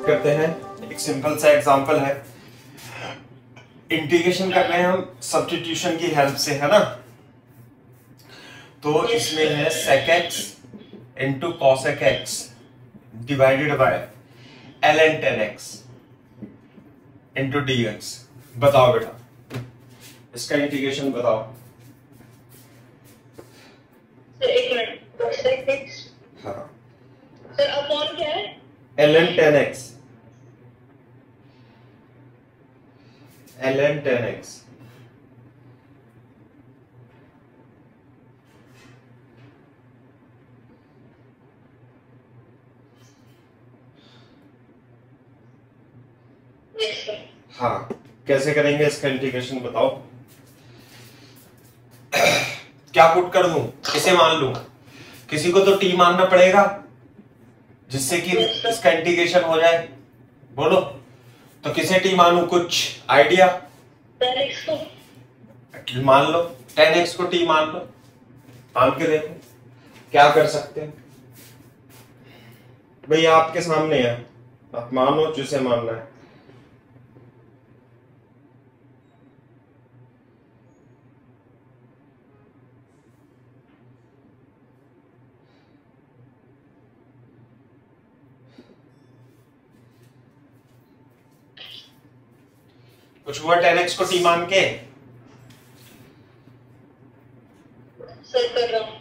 करते हैं, एक सिंपल सा एग्जांपल है। इंटीग्रेशन कर रहे हैं हम सब्स्टिट्यूशन की हेल्प से, है ना। तो इसमें है sec x into cosec x divided by ln tan x into dx। बताओ बेटा, इसका इंटीग्रेशन बताओ। सर एक मिनट, cosec x, हाँ, सर अपॉन क्या है? ln tan x, ln tan x। Yes sir. हाँ, कैसे करेंगे इसका इंटीग्रेशन बताओ। क्या पुट कर दूं, किसे मान लूं? किसी को तो टी मानना पड़ेगा जिससे कि इसका इंटीग्रेशन हो जाए। बोलो तो किसे टी मानूं, कुछ आइडिया? tan x को मान लो, tan x को टी मान लो। मान के देखो क्या कर सकते हैं। भैया आपके सामने है, आप मानो जिसे मानना है। कुछ हुआ tan x को टी मान के? सर कर रहा हूँ।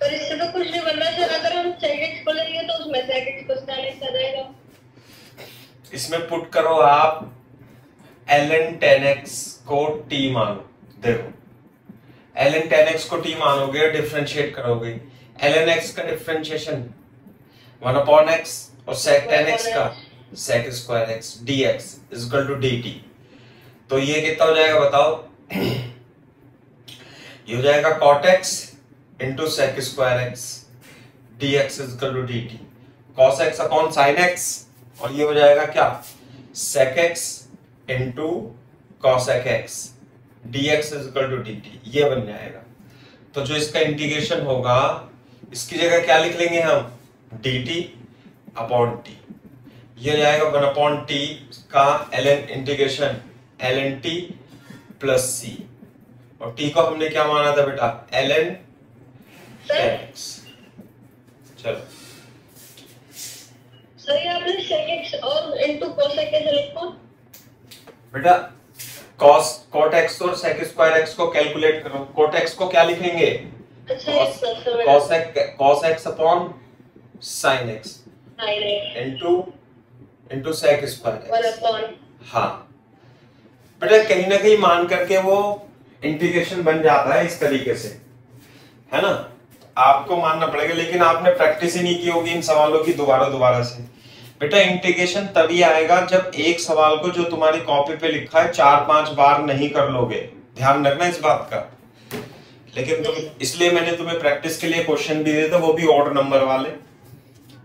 पर इससे तो कुछ नहीं बनना सर, अगर हम sec x को लेंगे तो उसमें sec x को tan x आ जाएगा। इसमें पुट करो आप ln tan x को t मानो। देखो ln tan x को t मानोगे, डिफरेंशिएट करोगे। ln x का डिफरेंशिएशन 1/x और sec tan x का sec square x dx is equal to dt। तो ये कितना हो जाएगा बताओ? ये हो जाएगा cot x into sec square x dx is equal to dt, cos x upon sin x। और ये हो जाएगा क्या? sec x into cosec x dx is equal to dt। ये बन जाएगा। तो जो इसका इंटीग्रेशन होगा, इसकी जगह क्या लिख लेंगे हम? dt upon t। ये हो जाएगा 1/t का ln integration ln t plus c। और t को हमने क्या माना था बेटा? ln tan x। चलो सर ये आपने sec x और into cosec कैसे लिखा? बेटा cot x और sec स्क्वायर x को कैलकुलेट करो। cot x को क्या लिखेंगे? अच्छा cos x upon sin x into sec square x। हाँ बेटा, कहीं ना कहीं मान करके वो इंटीग्रेशन बन जाता है इस तरीके से, है ना। आपको मानना पड़ेगा, लेकिन आपने प्रैक्टिस ही नहीं की होगी इन सवालों की दोबारा से। बेटा इंटीग्रेशन तभी आएगा जब एक सवाल को जो तुम्हारी कॉपी पे लिखा है 4-5 बार नहीं कर लोगे। ध्यान रखना इस बात का। लेकिन तुम, इसलिए मैंने तुम्हें प्रैक्टिस के लिए क्वेश्चन भी दिए थे, वो भी ऑड नंबर वाले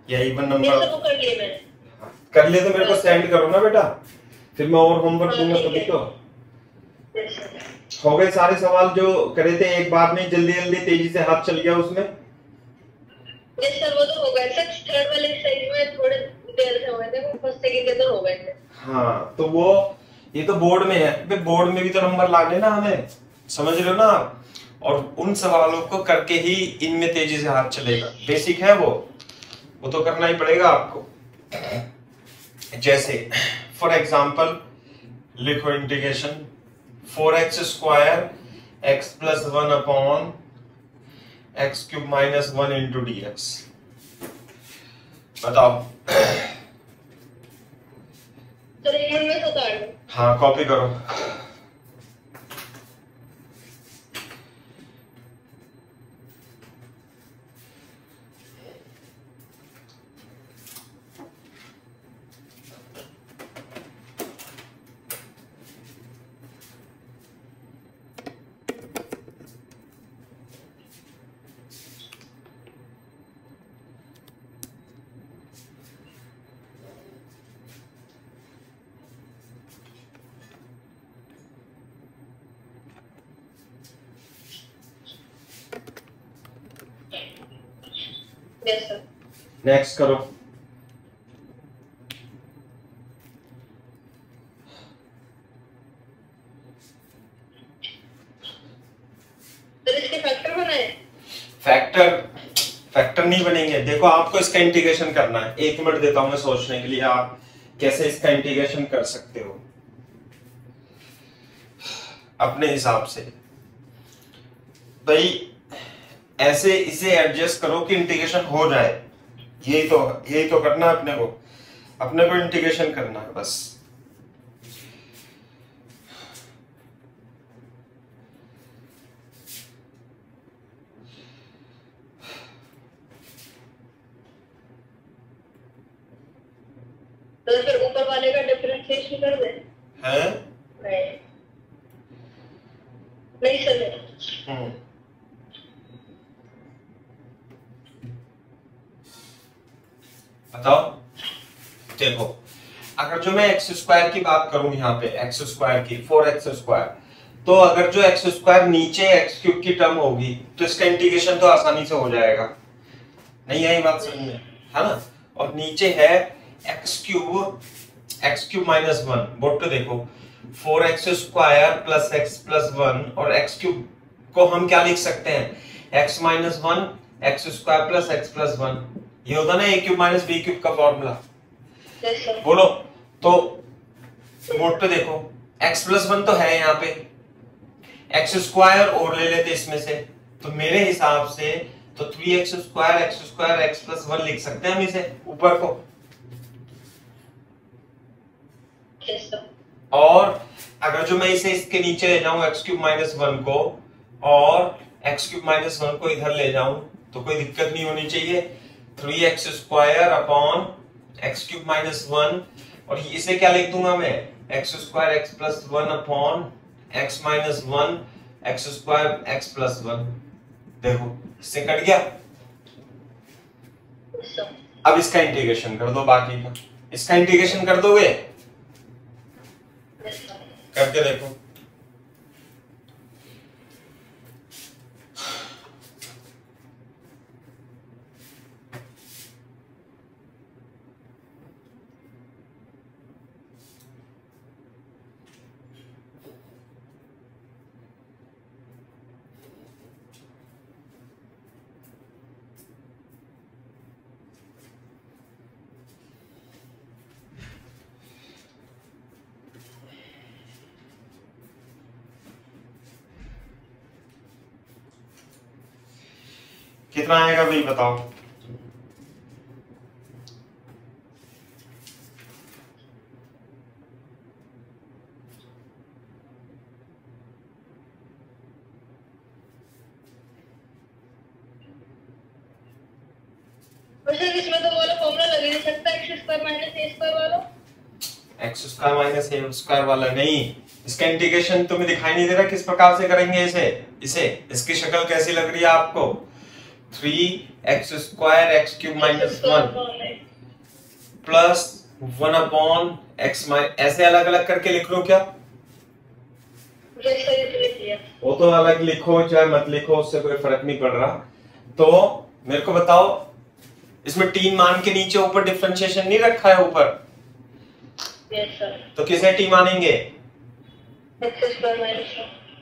या इवन नंबर। कर लिए तो मेरे को सेंड करो ना बेटा, फिर मैं और होमवर्क दूंगा तभी तो। हो गए सारे सवाल जो करे थे एक बार में, जल्दी जल्दी तेजी से हाथ चल गया उसमें? यस सर, वो तो हो गए सर। थर्ड वाले एक्सरसाइज में थोड़े देर से हुए थे, वो फर्स्ट सेकंड के तो हो गए थे। हाँ तो वो, ये तो बोर्ड में है, बे बोर्ड में भी तो नंबर लाने ना हमें, समझ रहे हो ना आप। और उन सवालों को करके ही इनमें तेजी से हाथ चलेगा। बेसिक है वो तो करना ही पड़ेगा आपको। जैसे फॉर एग्जांपल लिखो integration 4x square x plus 1 upon x cube minus 1 into dx। बताओ। सर एक मिनट में बता दो। हाँ कॉपी करो। Yes sir. नेक्स्ट करो। सर इसके फैक्टर बनाए? फैक्टर नहीं बनेंगे। देखो आपको इसका इंटीग्रेशन करना है, 1 मिनट देता हूं मैं सोचने के लिए, आप कैसे इसका इंटीग्रेशन कर सकते हो अपने हिसाब से। भाई ऐसे इसे एडजस्ट करो कि इंटीग्रेशन हो जाए, यही तो करना है अपने को इंटीग्रेशन करना है बस। तो फिर ऊपर वाले का डिफरेंशिएशन कर दे है? नहीं सर। बताओ। देखो अगर जो मैं एक्स स्क्वायर की बात करूं यहाँ पे, एक्स स्क्वायर की 4x², तो अगर जो एक्स स्क्वायर नीचे एक्स क्यूब की टर्म होगी तो इसका इंटीग्रेशन तो आसानी से हो जाएगा। नहीं है ये बात समझ में, है ना? और नीचे है एक्स क्यूब माइनस 1। बोर्ड पे देखो 4x² प्लस x प्लस 1, और एक्स क्यूब को हम क्या लिख सकते हैं, x minus 1 x² plus x plus 1। ये होता ना a³ माइनस b³ का फॉर्मूला। बोलो तो बोर्ड पे देखो x प्लस 1 तो है यहाँ पे, x² और ले लेते इसमें से, तो मेरे हिसाब से तो 3x² x प्लस 1 लिख सकते हैं हम इसे ऊपर को। और अगर जो मैं इसे इसके नीचे ले जाऊं x³ माइनस 1 को, और x³ माइनस 1 को इधर ले जाऊं, तो कोई दिक्कत नहीं होनी चाहिए। 3x² अपॉन x³ माइनस 1, और इसे क्या लिख दूंगा मैं, x² x plus 1 upon x minus 1 x² x plus 1। देखो इससे कट गया। अब इसका इंटीग्रेशन कर दो, बाकी का इसका इंटीग्रेशन कर दोगे, करके देखो। कितना आएगा भाई बताओ। इसमें तो वाला फॉर्मूला लग ही नहीं सकता, x² माइनस a² वाला। x² माइनस a² वाला नहीं, इसका इंटीग्रेशन तुम्हें दिखाई नहीं दे रहा किस प्रकार से करेंगे इसे इसकी शक्ल कैसी लग रही है आपको? 3x² x³ minus 1 plus 1 upon x minus, ऐसे अलग अलग करके लिख लो क्या? वो तो अलग लिखो चाहे मत लिखो, उससे कोई फर्क नहीं पड़ रहा। तो मेरे को बताओ, इसमें 3 मान के नीचे ऊपर डिफरेंशिएशन नहीं रखा है ऊपर? Yes sir. तो किसे t मानेंगे?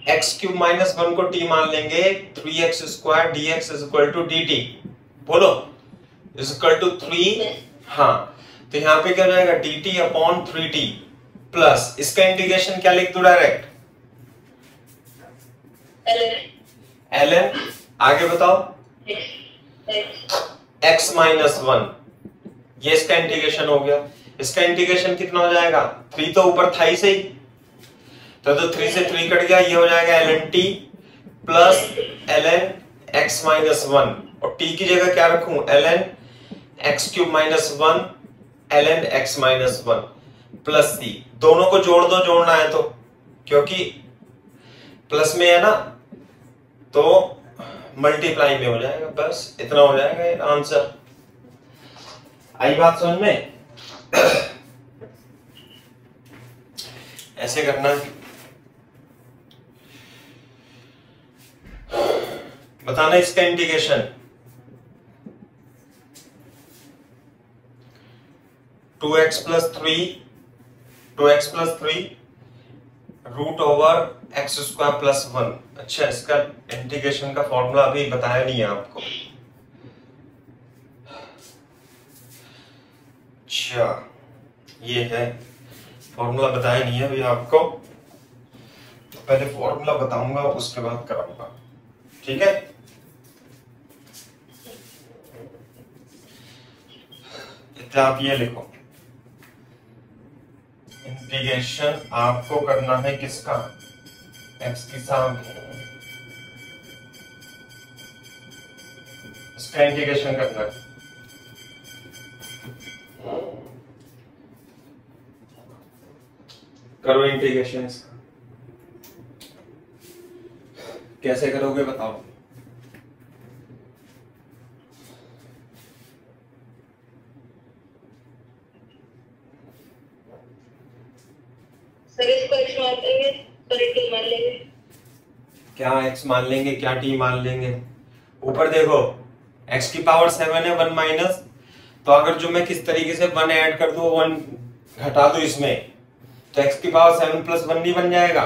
x² माइनस 1 को t मान लेंगे। 3x² dx is equal to dt। बोलो इज इक्वल टू 3। हाँ तो यहाँ पे क्या हो जाएगा, dt अपॉन 3t प्लस इसका इंटीग्रेशन क्या लिख दो डायरेक्ट, ln। आगे बताओ x माइनस 1, ये इसका इंटीग्रेशन हो गया। इसका इंटीग्रेशन कितना हो जाएगा, 3 तो ऊपर था ही सही, तो 3 से 3 कट गया, ये हो जाएगा ln t plus ln x minus 1, और t की जगह क्या रखूं, ln x³ minus 1 ln x minus 1 plus c। दोनों को जोड़ दो, जोड़ना है तो, क्योंकि प्लस में है ना तो मल्टीप्लाई में हो जाएगा, बस इतना हो जाएगा आंसर। आई बात समझ में? ऐसे करना है, बताना इसका integration. 2x+3 root over x² + 1। अच्छा, इसका इंटीग्रेशन का फॉर्मूला अभी बताया नहीं है आपको। अच्छा, ये है फॉर्मूला बताया नहीं है अभी आपको, तो पहले फॉर्मूला बताऊंगा उसके बाद कराऊंगा, ठीक है। इतना आप ये लिखो, इंटीग्रेशन आपको करना है किसका, x की सामने, इसका इंटीग्रेशन करना है। करो इंटीग्रेशन इसका, कैसे करोगे बताओ। सर इसको x मान लेंगे, सर t मान लेंगे। क्या x मान लेंगे, क्या t मान लेंगे? ऊपर देखो x की पावर 7 है, 1 माइनस, तो अगर जो मैं किस तरीके से 1 ऐड कर दूं, 1 घटा दूं इसमें, तो x की पावर 7 + 1 नहीं बन जाएगा?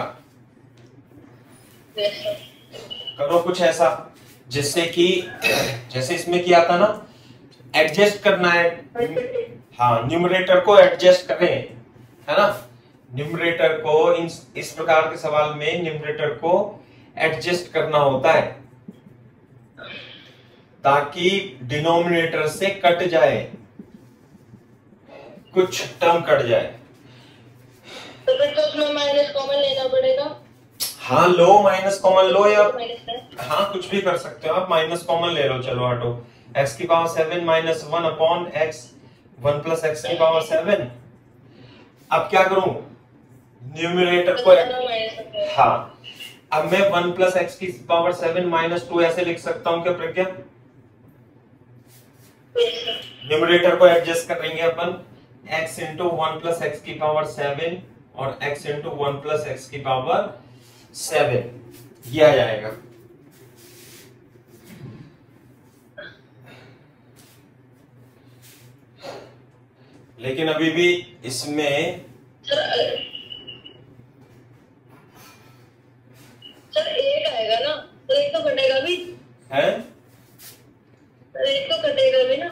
करो कुछ ऐसा जिससे कि जैसे इसमें किया था ना, एडजस्ट करना है। हाँ, न्यूमरेटर को एडजस्ट करें, है ना। न्यूमरेटर को इस प्रकार के सवाल में न्यूमरेटर को एडजस्ट करना होता है ताकि डिनोमिनेटर से कट जाए, कुछ टर्म कट जाए। तो फिर तो उसमें माइनस कॉमन लेना पड़ेगा। हाँ, लो माइनस कॉमन लो, या हाँ कुछ भी कर सकते हो आप, माइनस कॉमन ले लो। चलो हटो, x की पावर 7 - 1 अपॉन x, 1 + x की पावर 7। अब क्या करूं, न्यूमरेटर को, हाँ अब मैं 1 + x की पावर 7 - 2 ऐसे लिख सकता हूं क्या प्रज्ञा? न्यूमरेटर को एडजस्ट करेंगे अपन, x × 1 + x की पावर 7 और x × 1 + x की पावर 7, ये आ जाएगा। लेकिन अभी भी इसमें सर 8 आएगा ना, तो 1 तो कटेगा भी है, सर 1 तो कटेगा भी ना।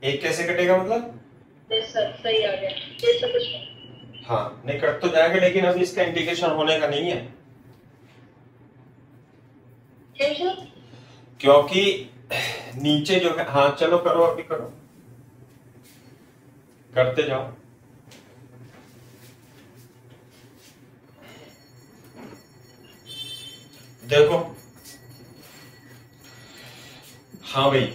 1 कैसे कटेगा मतलब? सर सही आ गया, ये सब कुछ हाँ नहीं कट तो जाएगा, लेकिन अभी इसका इंटीग्रेशन होने का नहीं है। क्यों सर? क्योंकि नीचे जो है, हाँ चलो करो, अभी करो, करते जाओ। देखो, हाँ भाई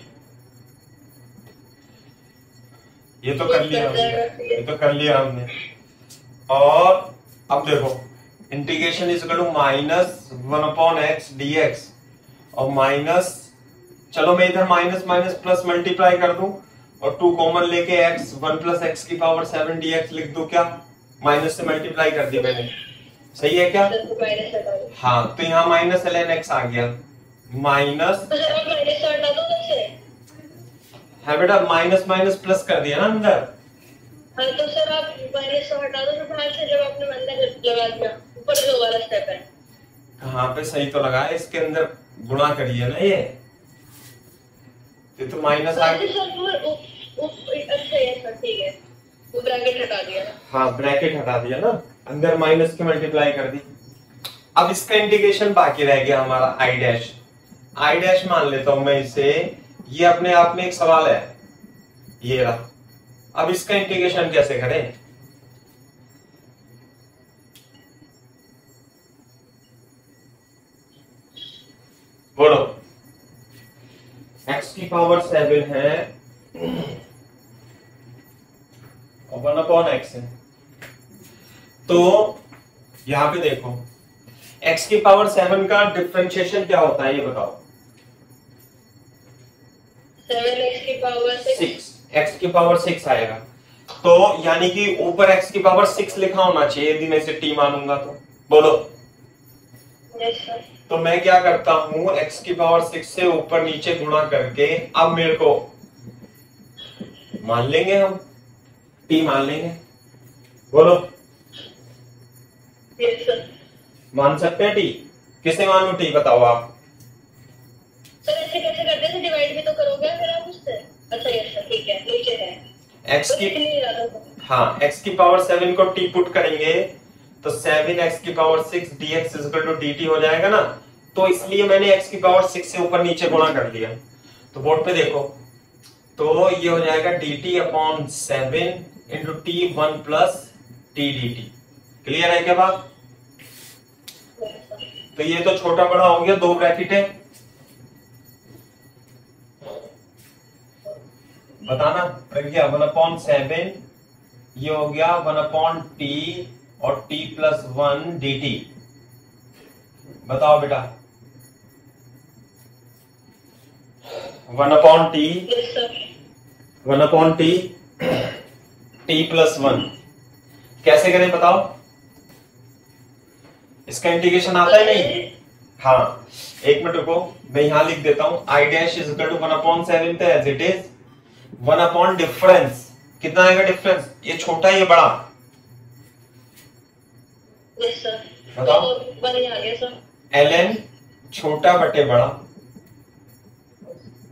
ये तो कर लिया हमने, ये तो कर लिया हमने। और अब देखो, integration is equal to -1/x dx, और माइनस, चलो मैं इधर माइनस माइनस प्लस मल्टीप्लाई कर दूं और 2 कॉमन लेके x, 1 + x की पावर 7 dx लिख दूं क्या? माइनस से मल्टीप्लाई कर दी मैंने, सही है क्या? हाँ, तो यहाँ -ln x आ गया, माइनस है बेटा, माइनस माइनस प्लस कर दिया ना अंदर। हाँ तो सर आप माइनस से हटा दो, तो बाहर से जब आपने अंदर लगा दिया, ऊपर जो वाला स्टेप है कहाँ पे सही तो लगा है, इसके अंदर गुणा करिए ना, ये तो माइनस आ गया। अच्छा है सर, ठीक है, वो ब्रैकेट हटा दिया ना। हाँ ब्रैकेट हटा दिया ना, अंदर माइनस की मल्टीप्लाई कर दी। अब इसका इंटीग्रेशन बाकी रह गया हमारा i डैश मान लेता हूं मैं इसे, ये अपने आप में एक सवाल है, ये रहा। अब इसका इंटीग्रेशन कैसे करें? बोलो, x की पावर 7 है और 1/x है, तो यहां पे देखो x की पावर 7 का डिफरेंशिएशन क्या होता है ये बताओ। 7x की पावर 6, x की पावर 6 आएगा, तो यानी कि ऊपर x की पावर 6 लिखा होना चाहिए यदि मैं इसे t मानूंगा तो। बोलो, यस सर। तो मैं क्या करता हूं, x की पावर 6 से ऊपर नीचे गुणा करके, अब मेरे को मान लेंगे हम, टी मान लेंगे। बोलो, यस सर। मान सकते हैं टी? किसे मानू टी, बताओ आप। सर ऐसे कैसे करते हैं, डिवाइड भी तो करोगे फिर आप उससे। अच्छा यस सर, ठीक है, नीचे है एक्स की, कितनी ज्यादा। हाँ, एक्स की पावर 7 को टी पुट करेंगे तो 7x की power 6 dx equal to dt हो जाएगा ना। तो इसलिए मैंने x की पावर 6 से ऊपर नीचे गुणा कर दिया। तो बोर्ड पे देखो, तो ये हो जाएगा dt upon 7 into T 1 plus T dt। Clear है क्या बात? तो ये तो छोटा बड़ा हो गया, दो ब्रैकेट है, बताना प्रज्ञा। 1/7 ये हो गया 1/t और t प्लस 1 dt। बताओ बेटा, 1/t 1/t t प्लस 1 कैसे करें बताओ? इसका इंटीग्रेशन आता है नहीं? हाँ, एक मिनट रुको, मैं यहां लिख देता हूं। i dash is equal to 1/7 तो एज इट इज 1 डिफरेंस। कितना आएगा डिफरेंस? ये छोटा ये बड़ा? Yes sir. बताओ। आ गया सर। ln छोटा बटे बड़ा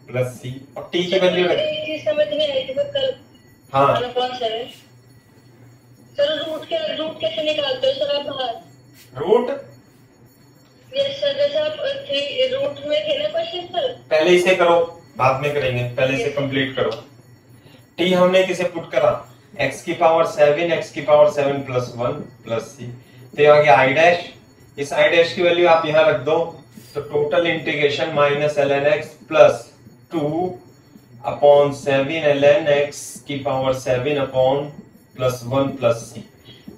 प्लस c और t की वैल्यू एक चीज समझ नहीं आई थी कल। हाँ 1/7 सर, रूट कैसे निकालते हो सर आप बाहर? रूट? यस सर, जैसे आप रूट में थे ना क्वेश्चन सर। पहले इसे करो, बाद में करेंगे, पहले इसे कंप्लीट करो। t हमने किसे पुट करा? x की पावर 7, x की पावर 7 प्लस 1 प्लस c। तो ये आ गया i डैश। इस i डैश की वैल्यू आप यहां रख दो, तो total integration minus ln x plus 2 upon 7 ln x की power 7 upon plus 1 plus c।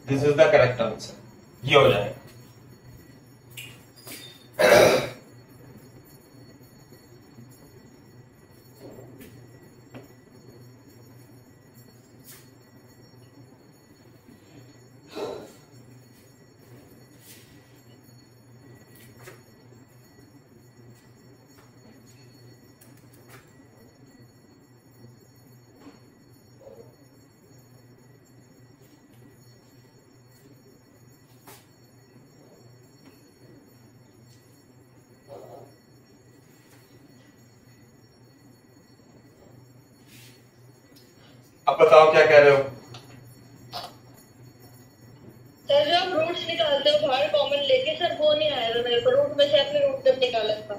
This is the correct answer. ये हो जाएगा। अब बताओ क्या कह रहे हो? सर जो आप रूट्स निकालते हो बाहर कॉमन लेके, सर वो नहीं आया था मेरे को। रूट में से आपने रूट जब निकाला था।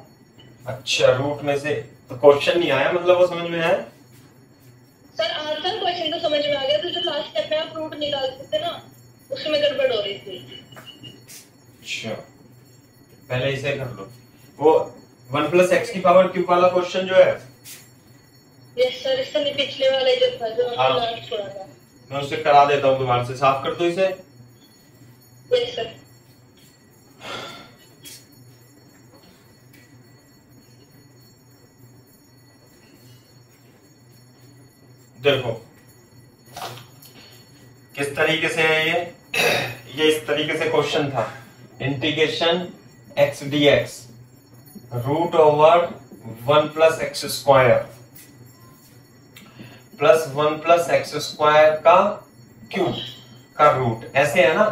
अच्छा, रूट में से तो क्वेश्चन नहीं आया, मतलब वो समझ में आया? सर आंसर क्वेश्चन तो समझ में आ गया, तो जो लास्ट स्टेप में आप रूट निकालते थे ना, उसमें गड़बड़ हो रही थी। अच्छा, पहले इसे कर लो। वो 1 प्लस एक्स की पावर क्यूब वाला क्वेश्चन जो है। यस सर, इससे नहीं, पिछले वाला जो था जो हमने लास्ट छोड़ा था। मैं उसे करा देता हूँ, दोबारा से साफ कर दो इसे। Yes sir. देखो किस तरीके से है ये इस तरीके से क्वेश्चन था। Integration x dx root over 1 plus x square plus 1 plus x square का क्यूब का रूट, ऐसे है ना?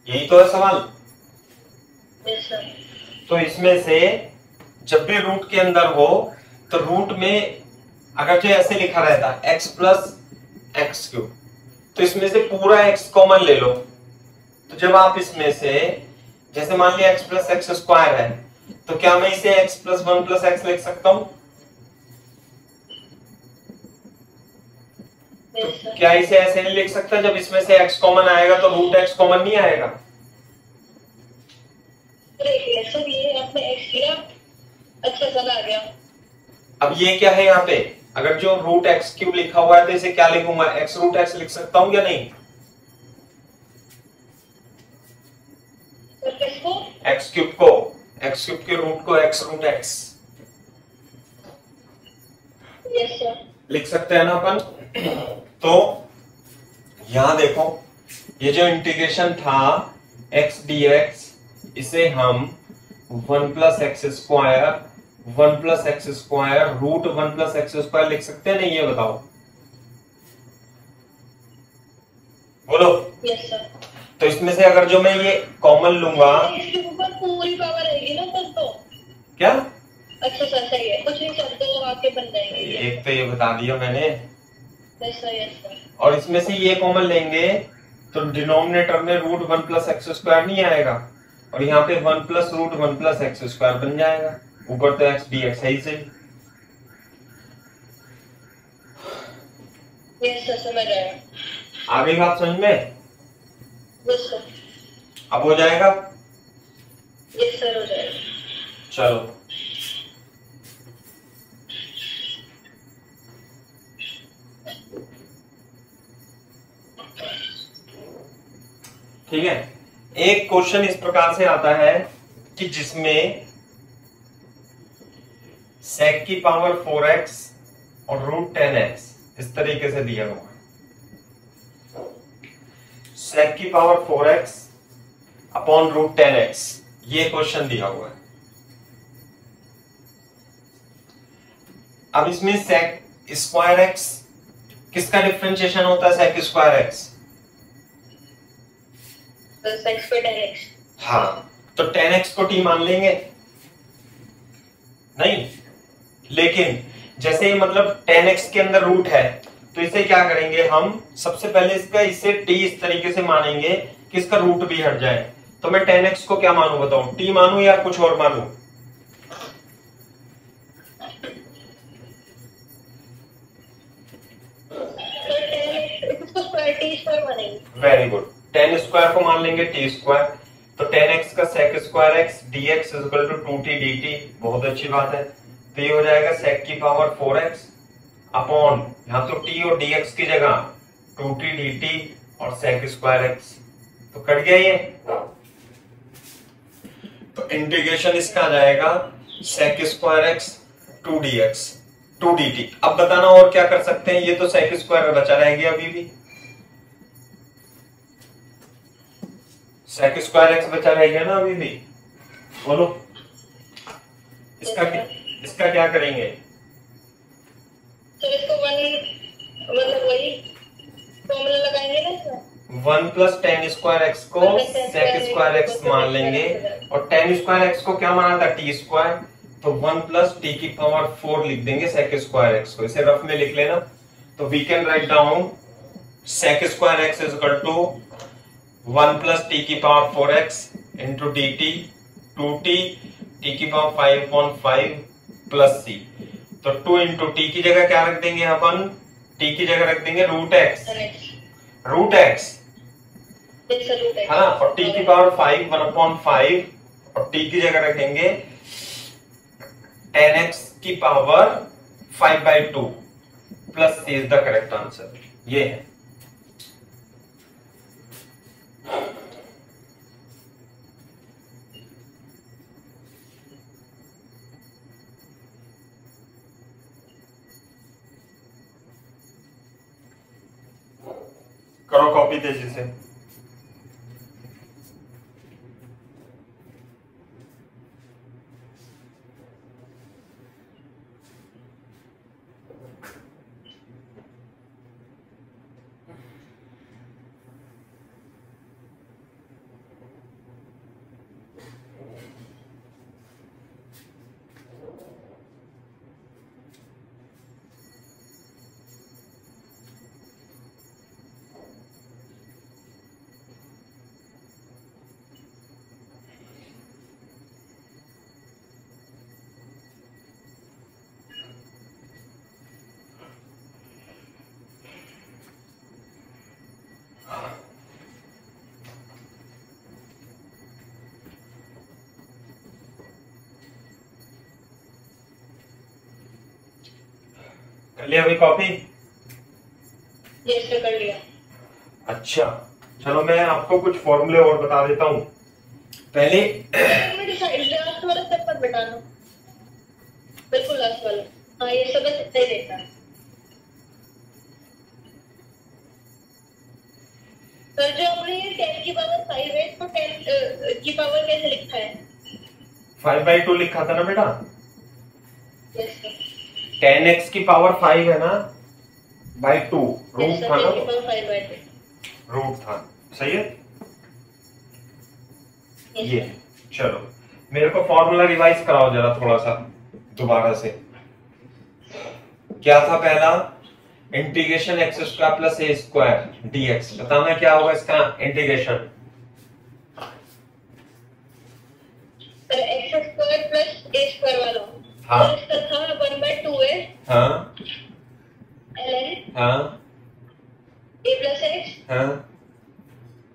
यही तो है सवाल। Yes sir. तो इसमें से जब भी रूट के अंदर हो तो रूट में अगर जो ऐसे लिखा रहता x प्लस एक्स क्यूब, तो इसमें से पूरा x कॉमन ले लो। तो जब आप इसमें से, जैसे मान लिया x प्लस एक्स स्क्वायर है, तो क्या मैं इसे x प्लस 1 प्लस एक्स लिख सकता हूं? तो क्या इसे ऐसे नहीं लिख सकता? जब इसमें से x कॉमन आएगा तो रूट x कॉमन नहीं आएगा? सर ये आपने x लिया, अच्छा चला आ गया। अब ये क्या है यहाँ पे? अगर जो रूट एक्स क्यूब लिखा हुआ है तो इसे क्या लिखूंगा? एक्स रूट एक्स लिख सकता हूं या नहीं? एक्स क्यूब को, एक्स क्यूब के रूट को एक्स रूट एक्स लिख सकते हैं ना अपन। तो यहां देखो, ये जो इंटीग्रेशन था x dx, इसे हम 1 plus x square one plus x square root one plus x square लिख सकते हैं नहीं, ये बताओ, बोलो। Yes sir. तो इसमें से अगर जो मैं ये कॉमन लूंगा, इसके ऊपर पूरी पावर आएगी ना सर तो क्या? अच्छा सर सही है, कुछ नहीं सर, तो आके बन जाएंगे। एक तो ये बता दिया मैंने। Yes sir. और इसमें से ये कॉमन लेंगे तो डिनोमिनेटर में root one plus x square नहीं आएगा, और यहाँ पे one plus root one plus x square बन जाएगा, ऊपर तो एक्स डी एक्स है ही सही। यस सर समझ आया। आ गई बात समझ में? Yes sir. अब हो जाएगा? यस सर हो जाएगा। चलो ठीक है। एक क्वेश्चन इस प्रकार से आता है कि जिसमें sec की पावर 4x और रूट 10x इस तरीके से दिया हुआ है। sec की power 4x upon root 10x, ये क्वेश्चन दिया हुआ है। अब इसमें sec स्क्वायर x किसका डिफरेंशिएशन होता है? sec square x। sec पे 10x। हाँ, तो 10x को t मान लेंगे नहीं, लेकिन जैसे मतलब 10x के अंदर रूट है तो इसे क्या करेंगे हम, सबसे पहले इसका इसे t इस तरीके से मानेंगे कि इसका रूट भी हट जाए। तो मैं 10x को क्या मानू बताओ, t मानू या कुछ और मानू? वेरी गुड, 10 स्क्वायर को मान लेंगे t स्क्वायर, तो 10x का sec square x dx is equal to 2t dt, बहुत अच्छी बात है। तो ये हो जाएगा sec की पावर 4x अपॉन, यहां तो t और dx की जगह 2t dt और sec स्क्वायर x, तो कट गया ये। तो इंटीग्रेशन इसका आ जाएगा sec square x 2dx 2dt। अब बताना और क्या कर सकते हैं, ये तो sec स्क्वायर बचा रहेगा अभी भी, sec स्क्वायर x बचा रहेगा ना अभी भी, बोलो। इसका क्या करेंगे? तो इसको मतलब वही फॉर्मूला लगाएंगे ना sir, 1 plus ten square x को sec स्क्वायर एक्स मान लेंगे, और 10 स्क्वायर एक्स को क्या माना था? t स्क्वायर, तो 1 प्लस टी की पावर 4 लिख देंगे sec स्क्वायर एक्स को, इसे रफ में लिख लेना। तो we can write down sec square x is equal to 1 plus T की power 4x into D T 2t T की पावर 5/5 प्लस c। तो 2 इंटू टी की जगह क्या रख देंगे अपन? t की जगह रख देंगे रूट x है ना, और t की पावर 5 1/5, और t की जगह रखेंगे 10x की power 5/2 plus c is the correct answer, ये है। करो कॉपी तेजी से। कर लिया अभी कॉपी? यस सर कर लिया। अच्छा चलो मैं आपको कुछ फॉर्मूले और बता देता हूं। पहले लास्ट वाला स्टेप पर बताना, बिल्कुल लास्ट वाला। हाँ ये सब सही देखना सर। जो हमने ये 10 की पावर 5 है तो 10 की पावर कैसे लिखा है? 5/2 लिखा था ना बेटा, यस सर। 10x की पावर 5 है ना बाई 2, रूट था ना, रूट था, सही है ये। चलो मेरे को फॉर्मूला रिवाइज कराओ जरा थोड़ा सा दोबारा से। क्या था पहला? Integration x square plus A square dx. बताना क्या होगा इसका integration? X square plus A square वाला। हाँ तो इसका था 1/2a। हाँ ln हाँ a प्लस x हाँ।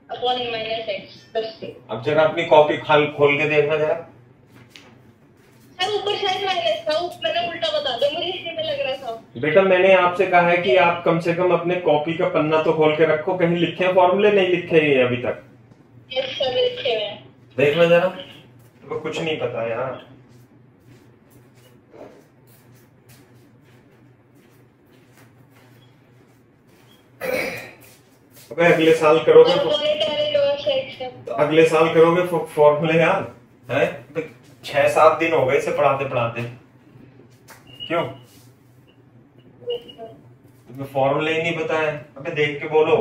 Upon a minus x plus c। अब जरा अपनी कॉपी खोल के देखना जरा। सर ऊपर शायद माइनस था, मैंने उल्टा बता दिया, मुझे इसलिए में लग रहा था। बेटा मैंने आपसे कहा है कि आप कम से कम अपने कॉपी का पन्ना तो खोल के रखो, कहीं लिखे हैं फॉर्मूले? नहीं लिखे हैं अभी तक? यस सर लिखे हुए हैं। देखना जरा, तो कुछ नहीं पता यार। अगले साल करोगे तो अगले साल करोगे फॉर्मूले यार है? 6-7 दिन हो गए इसे पढ़ाते पढ़ाते। क्यों? तुम्हें फॉर्मूले ही नहीं पता है? अबे देख के बोलो,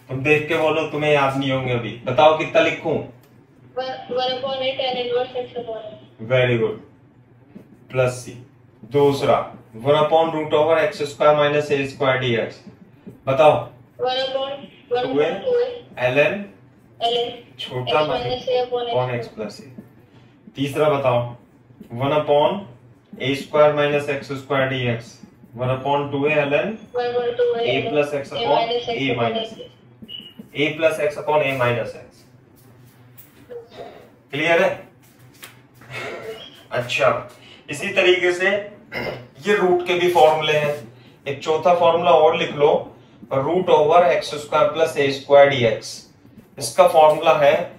तुम देख के बोलो, तुम्हें याद नहीं होंगे अभी। बताओ कितना लिखूं? 1/8 tan inverse x upon. Very good, plus C. दूसरा 1/√ओवर x square minus A square dx। बताओ 1/2a ln छोटा x minus a upon x plus A. तीसरा बताओ 1/a square minus x square dx। 1/2a ln a plus x upon a minus a plus x upon a minus x। Clear है? अच्छा, इसी तरीके से ये root के भी फॉर्मूले हैं। एक चौथा फॉर्मूला और लिख लो, root over x square plus A square DX. इसका फॉर्मूला है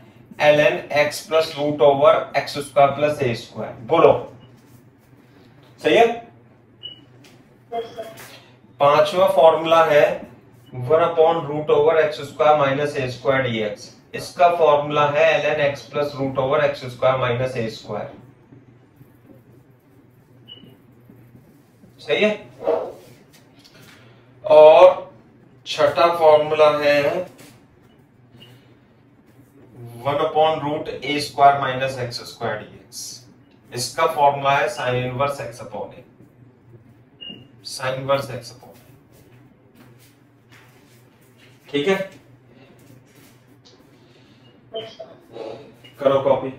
ln x plus root over x square plus A square. बोलो सही है? पांचवा फॉर्मूला है 1/रूट over x square minus A square DX. इसका फॉर्मूला है ln x plus root over x square minus A square. सही है? और छठा फॉर्मूला है 1/रूट A square minus x square DX. इसका फॉर्मूला है साइन इनवर्स एक्स अपॉन ए। साइन इनवर्स एक्स अपॉन ए। ठीक है? करो कॉपी।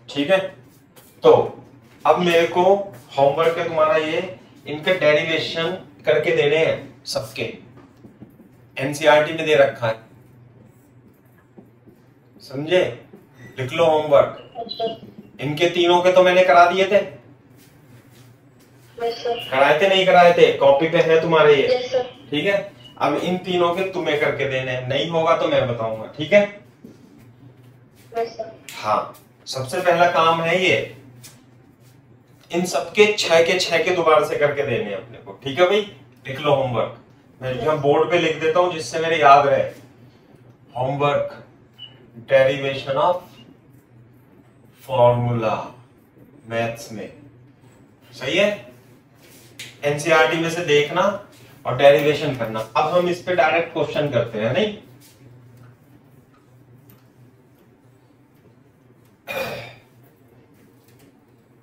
ठीक है, तो अब मेरे को होमवर्क है तुम्हारा ये, इनके डेरिवेशन करके देने हैं सबके। एनसीईआरटी में दे रखा है, समझे? लिख लो होमवर्क। इनके तीनों के तो मैंने करा दिए थे। कराए थे नहीं कराए थे? कॉपी पे है तुम्हारे ये। ठीक है, अब इन तीनों के तुम्हें करके देने हैं। नहीं होगा तो मैं बताऊंगा। ठीक है? हाँ, सबसे पहला काम है ये, इन सबके 6 के दोबारा से करके देने हैं अपने को। ठीक है भाई? लिख लो होमवर्क। मैं यहाँ बोर्ड पे लिख देता हूं जिससे मेरे याद रहे। Homework, derivation of formula maths में। सही है? एनसीईआरटी में से देखना और डेरिवेशन करना। अब हम इस पे डायरेक्ट क्वेश्चन करते हैं, नहीं?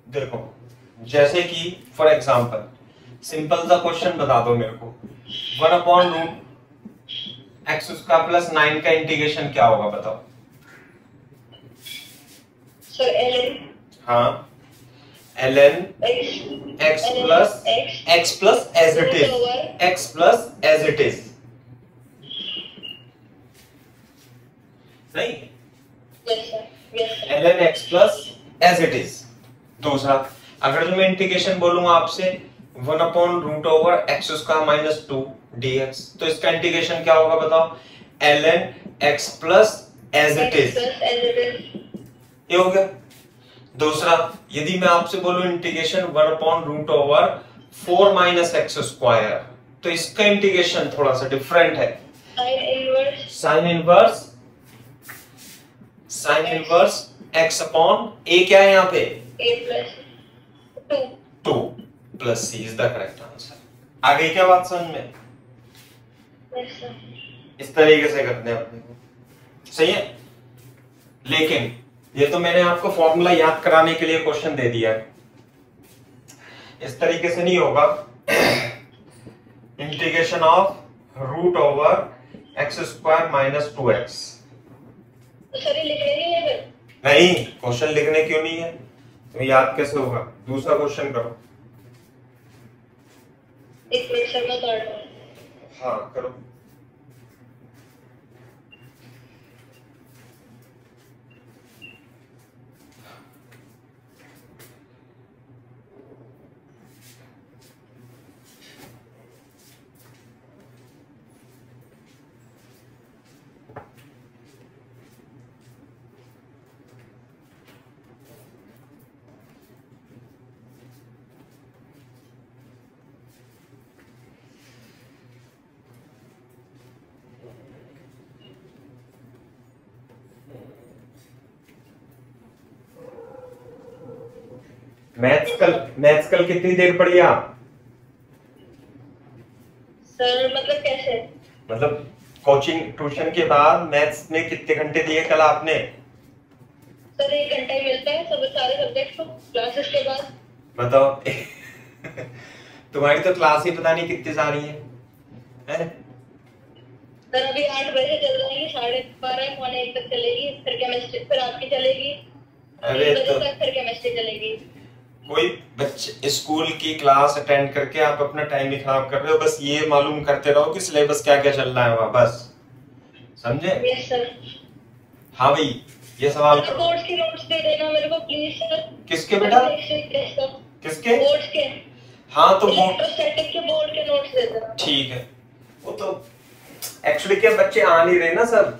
देखो, जैसे कि फॉर एग्जांपल सिंपल सा क्वेश्चन बता दो मेरे को। 1/रूट एक्स स्क्वायर प्लस 9 का इंटीग्रेशन क्या होगा बताओ? Sir ln। हाँ, ln x plus as it is, x plus as it is. नहीं? ln x plus as it is. दूसरा, अगर जो मैं इंटीग्रेशन बोलूंगा आपसे 1/√x² - 2 dx। तो इसका इंटीग्रेशन क्या होगा बताओ? ln x plus as it is, ये हो गया। दूसरा, यदि मैं आपसे बोलूं इंटीग्रेशन 1/√4 - x², तो इसका इंटीग्रेशन थोड़ा सा डिफरेंट है। Sine inverse x upon a, क्या है यहाँ पे? a plus 2 plus c is the correct answer. आ गई क्या बात समझ में? इस तरीके से करते हैं अपने को, सही है। लेकिन ये तो मैंने आपको फॉर्मूला याद कराने के लिए क्वेश्चन दे दिया है, इस तरीके से नहीं होगा। Integration of √x² - 2x। नहीं, क्वेश्चन लिखने क्यों नहीं है? तो याद कैसे होगा? दूसरा क्वेश्चन करो। एक मिनट सर, मैं कर रहा हूं। हाँ करो। मैथ्स कल कितनी देर पढ़ी आप? सर मतलब कैसे? मतलब कोचिंग ट्यूशन के बाद मैथ्स में कितने घंटे दिए कल आपने? सर 1 घंटा ही मिलता है सब सारे सब्जेक्ट को क्लासेस के बाद। बताओ। तुम्हारी तो क्लास ही पता नहीं कितनी जा रही है? सर अभी 8 बजे चल रही है, 12:30 पौने 1 तक चलेगी, फिर केमिस्ट्री, फिर आपकी चलेगी। अरे तो फिर केमिस्ट्री चलेगी। कोई बच्चे स्कूल की क्लास अटेंड करके आप अपना टाइम ही खराब कर रहे हो। बस ये मालूम करते रहो कि सिलेबस क्या क्या चल रहा है वहाँ, बस समझे? Yes sir. हाँ भाई, ये सवाल करो। कोर्स की नोट्स दे देना मेरे को प्लीज सर। किसके बेटा? किसके? बोर्ड्स के। हाँ तो इलेक्ट्रोस्टैटिक के बोर्ड के नोट्स दे देना। ठीक है। वो तो एक्चुअली क्या बच्चे आ नहीं रहे ना सब,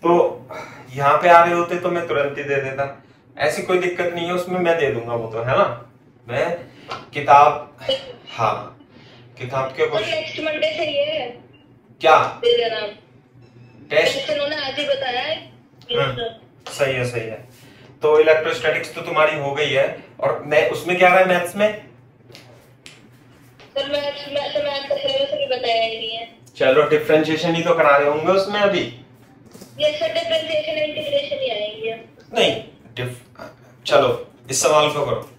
तो यहाँ पे आ रहे होते तो मैं तुरंत ही दे देता। ऐसी कोई दिक्कत नहीं है उसमें, मैं दे दूंगा वो तो, है ना। मैं किताब, हाँ किताब के कुछ नेक्स्ट मंडे से ये है क्या दे देना टेस्ट, उन्होंने आज ही बताया है। सही है सही है। तो इलेक्ट्रोस्टैटिक्स तो तुम्हारी हो गई है, और मैं उसमें क्या रहा है मैथ्स में? सर मैथ्स का सिलेबस अभी बताया ही नहीं है। चलो डिफरेंशिएशन ही तो करा रहे होंगे उसमें अभी। यस सर, डिफरेंशिएशन इंटीग्रेशन ही आएंगे। नहीं चलो इस सवाल को करो।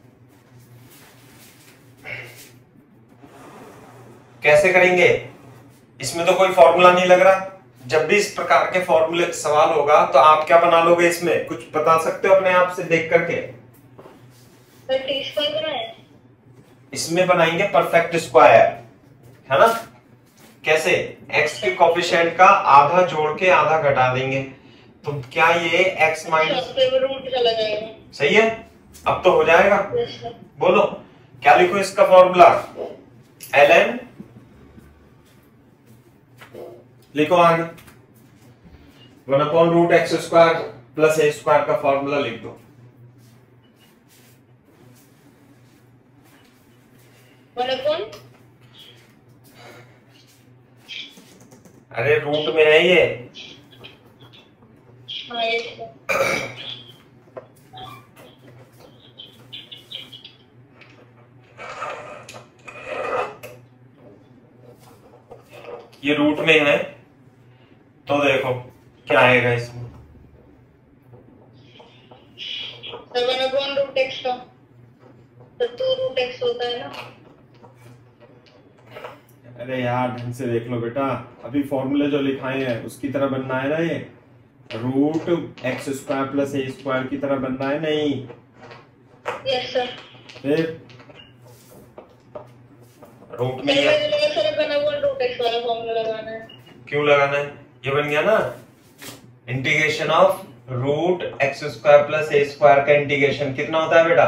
कैसे करेंगे? इसमें तो कोई फॉर्मूला नहीं लग रहा। जब भी इस प्रकार के फॉर्मूले सवाल होगा तो आप क्या बना लोगे? इसमें कुछ बता सकते हो अपने आप से देख करके? सर टी स्क्वायर बनाए। इसमें बनाएंगे परफेक्ट स्क्वायर, है ना। कैसे? x के कोफिशिएंट का आधा जोड़ के आधा घटा देंगे, तो क्या ये x माइनस रूट चला जाएगा। सही है, अब तो हो जाएगा। बोलो क्या लिखो इसका फॉर्मूला? ln लिखो आगे 1/√x² प्लस a² का फॉर्मूला लिख दो। 1/, अरे रूट में है ये। हाँ ये रूट में है, तो देखो क्या आएगा इसमें। 7/√x का तो 2√x होता है ना। अरे यार ढंग से देख लो बेटा, अभी फॉर्मूले जो लिखाए हैं उसकी तरह बनना है ना, ये √x² प्लस a² की तरह बनना है। नहीं यस सर। फिर रूट में सर 1/√x वाला फॉर्मूला लगाना है। क्यों लगाना है? ये बन गया ना integration of √x² plus a² का इंटीग्रेशन कितना होता है बेटा?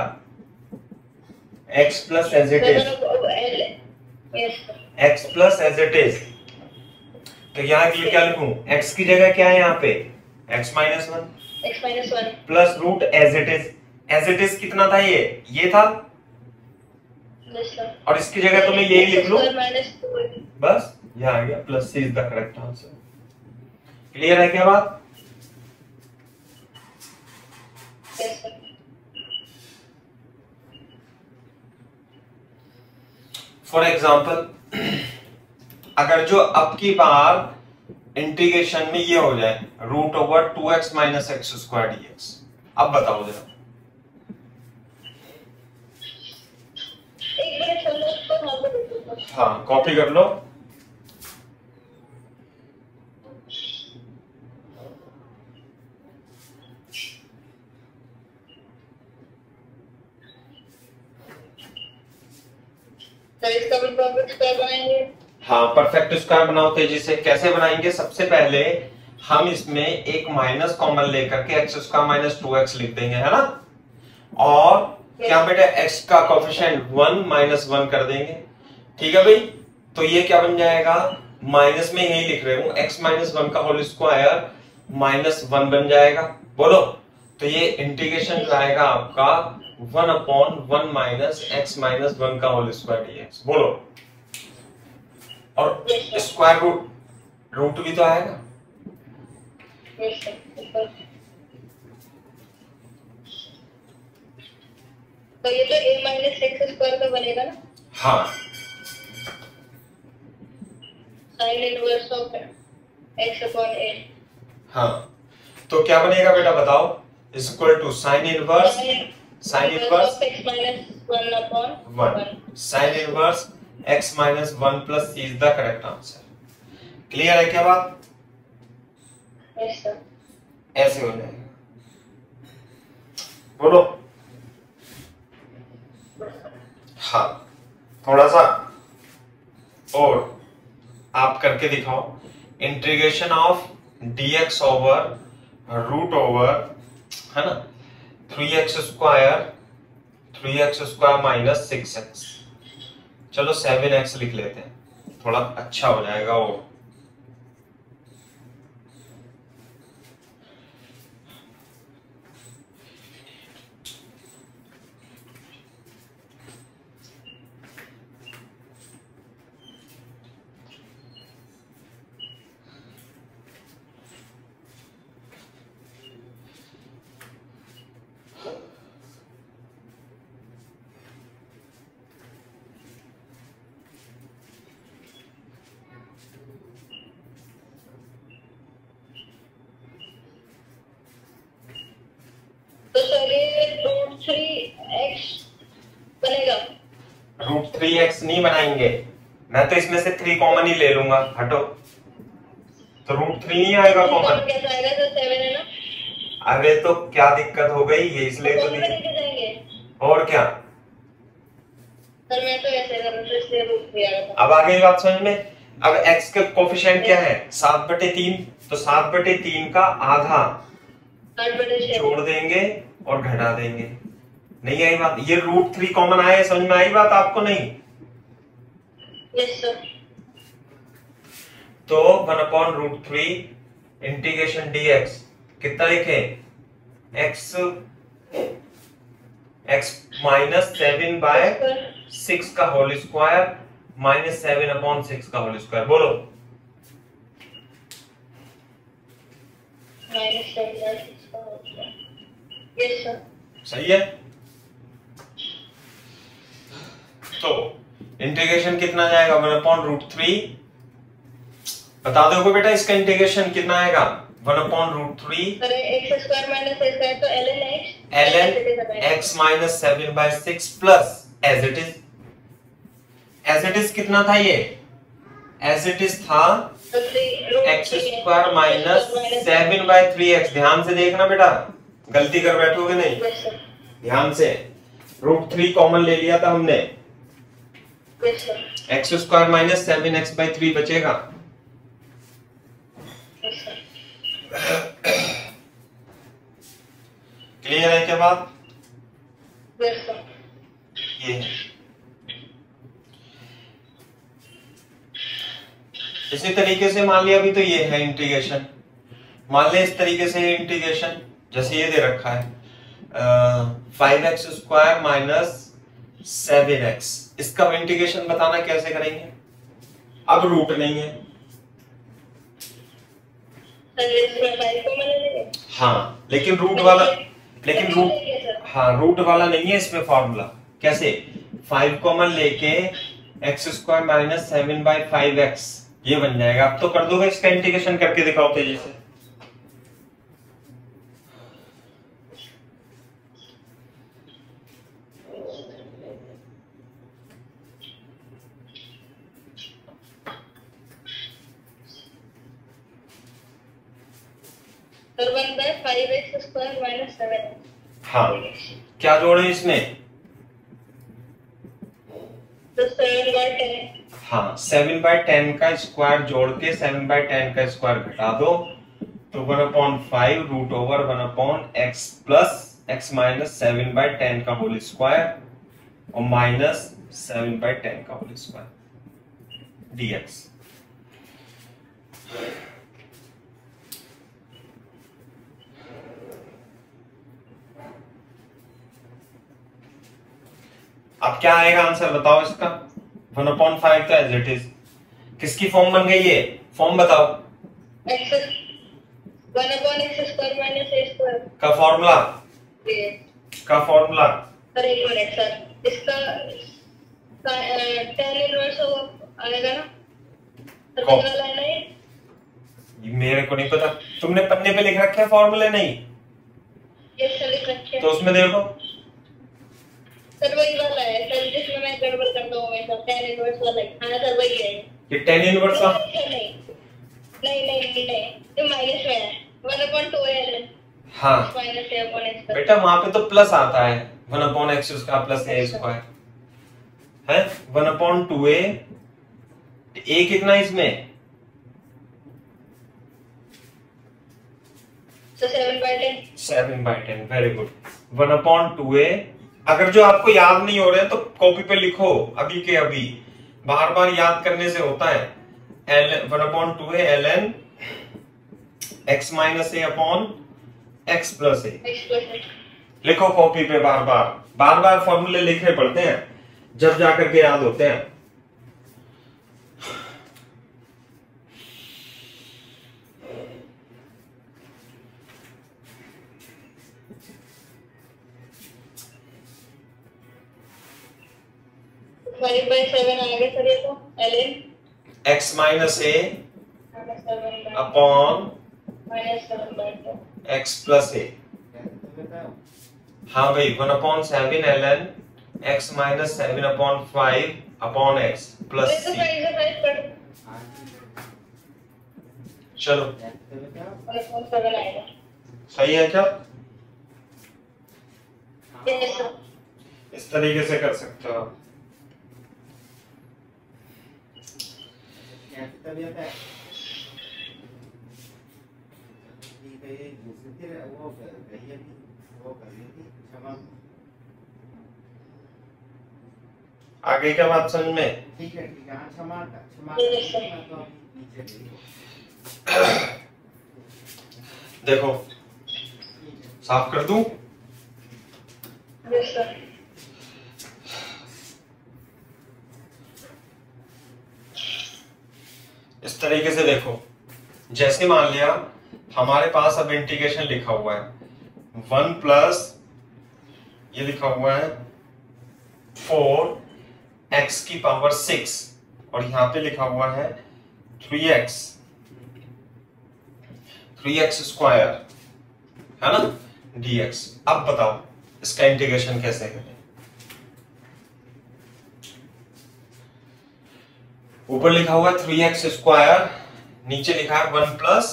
x plus as it is yes sir. x plus as it is, तो यहाँ के लिए क्या लिखूं? x की जगह क्या है यहाँ पे? x minus one plus root as it is. As it is कितना था? ये था, यस सर। और इसकी जगह तो मैं यही लिख लूं, -2 बस यहाँ आ गया, plus c is the correct answer. Clear है क्या बात? Yes sir. फॉर एग्जाम्पल, अगर जो अब की बार इंटीग्रेशन में ये हो जाए root over 2x minus x square dx, अब बताओ जरा। एक मिनट सर, उसको हाँ पे देखो। हाँ, कॉपी कर लो। सर इसका भी परफेक्ट स्क्वायर बनाएंगे। हाँ, परफेक्ट स्क्वायर बनाओ तेजी से। कैसे बनाएंगे? सबसे पहले हम इसमें एक माइनस कॉमन लेकर के एक्स स्क्वायर माइनस 2x लिख देंगे, है ना? और क्या बेटा, x का कोफिशिएंट 1 माइनस 1 कर देंगे। ठीक है भाई, तो ये क्या बन जाएगा? माइनस में यही लिख रहे हूं, x माइनस 1 का होल स्क्वायर माइनस 1 बन जाएगा। बोलो, तो ये इंटीग्रेशन जो आएगा आपका 1/1 माइनस x माइनस 1 का होल स्क्वायर dx। बोलो, और स्क्वायर रूट भी तो आएगा। Yes sir. तो ये तो a माइनस एक्स स्क्वायर का बनेगा ना? हाँ, sine inverse of x upon a। हाँ, तो क्या बनेगा बेटा बताओ? Is equal to sine inverse x minus 1 upon 1। Sine inverse x minus 1 plus c is the correct answer. Clear है क्या बात? Yes sir. ऐसे हो जाएगा। बोलो। हाँ, थोड़ा सा और आप करके दिखाओ। Integration of dx over root over, है ना, 3x स्क्वायर माइनस 6x। चलो 7x लिख लेते हैं, थोड़ा अच्छा हो जाएगा वो। तो सर ये √3x बनेगा। √3x नहीं बनाएंगे, मैं तो इसमें से 3 कॉमन ही ले लूंगा। हटो, तो √3 नहीं आएगा कॉमन। कैसा आएगा सर? 7 है ना? अरे तो क्या दिक्कत हो गई? ये इसलिए तो लेके जाएंगे। और क्या? सर मैं तो ऐसे कर रहा था, इसलिए √3 आ रहा था। अब आ गई बात समझ में? अब x का कोफिशिएंट क्या है? 7/3, तो 7/3 का आधा 8/6 जोड़ देंगे और घटा देंगे। नहीं आई बात? ये √3 कॉमन आए, समझ में आई बात आपको? नहीं? Yes sir. तो 1/√3 इंटीग्रेशन dx कितना लिखे? x माइनस 7/6 का होल स्क्वायर माइनस 7/6 का होल स्क्वायर। बोलो। -7/6 का होल स्क्वायर। Yes sir. सही है। तो इंटीग्रेशन कितना जाएगा? 1/√3। बता दोगे बेटा इसका इंटीग्रेशन कितना आएगा? 1/√3 x square minus a square, तो ln x minus 7/6 plus as it is कितना था ये? एज इट इज था x स्क्वायर माइनस 7/3x। ध्यान से देखना बेटा, गलती कर बैठोगे नहीं। ध्यान से, √3 कॉमन ले लिया था हमने। x स्क्वायर माइनस 7x/3 बचेगा। क्लियर है क्या बात? ये है। इसी तरीके से मान लिया अभी तो ये है इंटीग्रेशन, मान ले इस तरीके से इंटीग्रेशन जैसे ये दे रखा है 5x² माइनस 7x, इसका इंटीग्रेशन बताना कैसे करेंगे, अब रूट नहीं है। हाँ लेकिन रूट वाला, लेकिन रूट, हाँ रूट वाला नहीं है इसमें फॉर्मूला। कैसे, 5 कॉमन लेके x² माइनस 7/5x ये बन जाएगा। अब तो कर दोगे, इसका इंटीग्रेशन करके दिखाओ तेजी से। हाँ क्या जोड़े इसमें, तो 7/10। हाँ 7/10 का स्क्वायर जोड़ के 7/10 का स्क्वायर घटा दो तो 1/5 root over 1/x plus x minus 7/10 का होल स्क्वायर और माइनस 7/10 का होल स्क्वायर dx। अब क्या आएगा आंसर बताओ इसका, 1/5 तो एज इट इज, किसकी फॉर्म बन गई है, फॉर्म बताओ। 1/x² माइनस a² का फॉर्मूला, का फॉर्मूला। सर एक मिनट सर, इसका tan इनवर्स आएगा ना सर, कितना लाना है ये मेरे को नहीं पता, तुमने पन्ने पे लिख रखे हैं फॉर्मूले नहीं, ये सर लिख रखे हैं तो उसमें देखो सर वही वाला है सर, जिसमें मैं गड़बड़ करता हूँ हमेशा, tan इनवर्स वाला है। हाँ सर वही है ये tan इनवर्स का, नहीं ये माइनस में है 1/2 हाँ माइनस a/x बेटा वहां पे तो प्लस आता है 1/x उसका प्लस a स्क्वायर है 1/2a, a कितना इसमें, तो 7/10। 7/10 वेरी गुड। 1/2a, अगर जो आपको याद नहीं हो रहे हैं तो कॉपी पे लिखो अभी के अभी, बार बार याद करने से होता है। 1/2a ln x minus a upon x plus a, लिखो कॉपी पे, बार बार फॉर्मूले लिखने पड़ते हैं जब जाकर के याद होते हैं। x minus a upon x plus a, हाँ भाई 1/7 ln x minus 7/5 upon x plus c। चलो सही है क्या, इस तरीके से कर सकते हो। आगे क्या बात समझ में, ठीक है क्षमा देखो साफ कर दूं, इस तरीके से देखो, जैसे मान लिया हमारे पास अब इंटीग्रेशन लिखा हुआ है 1 प्लस ये लिखा हुआ है 4x की पावर 6 और यहां पे लिखा हुआ है 3x स्क्वायर है ना dx। अब बताओ इसका इंटीग्रेशन कैसे करें, ऊपर लिखा हुआ 3x स्क्वायर, नीचे लिखा है 1 प्लस